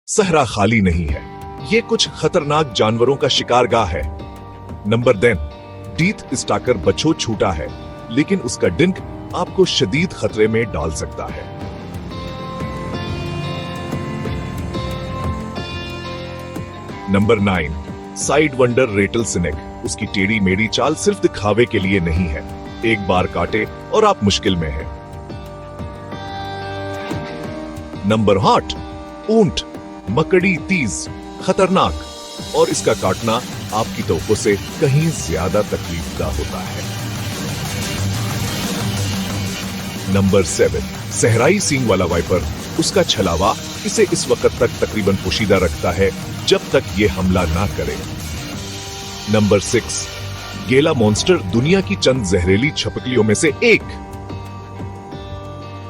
सहरा खाली नहीं है, ये कुछ खतरनाक जानवरों का शिकारगाह है। नंबर 10, डीथ स्टाकर बछो छूटा है, लेकिन उसका डिंक आपको शदीद खतरे में डाल सकता है। Number 9, side wonder Ratle snake. उसकी टेढ़ी मेढ़ी चाल सिर्फ दिखावे के लिए नहीं है, एक बार काटे और आप मुश्किल में हैं। नंबर 8, ऊंट मकड़ी तीज, खतरनाक, और इसका काटना आपकी तवक्को से कहीं ज्यादा तकलीफदा होता है। नंबर 7, सहराई सींग वाला वाइपर। उसका छलावा इसे इस वक्त तक तकरीबन पोशीदा रखता है जब तक ये हमला ना करे। नंबर 6, गेला मॉन्स्टर, दुनिया की चंद जहरीली छपकलियों में से एक।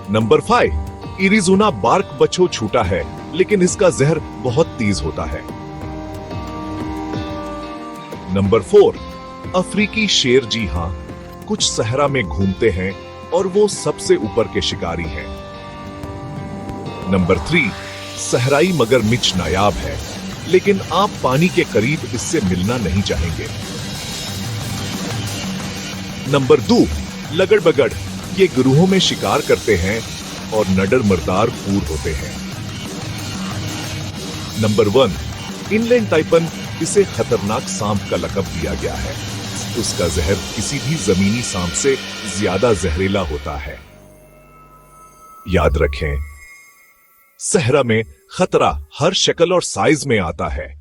नंबर 5, इरिजुना बार्क बछो छूटा है, लेकिन इसका जहर बहुत तेज होता है। नंबर 4, अफ्रीकी शेर। जी हां, कुछ सहरा में घूमते हैं और वो सबसे ऊपर के शिकारी हैं। नंबर 3, सहराई मगरमच्छ नायाब है, लेकिन आप पानी के करीब इससे मिलना नहीं चाहेंगे। नंबर 2, लगड़ बगड़। ये गुरुहों में शिकार करते हैं और नडर मर्दार फूर होते हैं। Number 1, inland taipan. इसे खतरनाक सांप का लकब दिया गया है, उसका जहर किसी भी जमीनी सांप से ज्यादा जहरीला होता है। याद रखें, सहरा में खतरा हर शक्ल और साइज में आता है।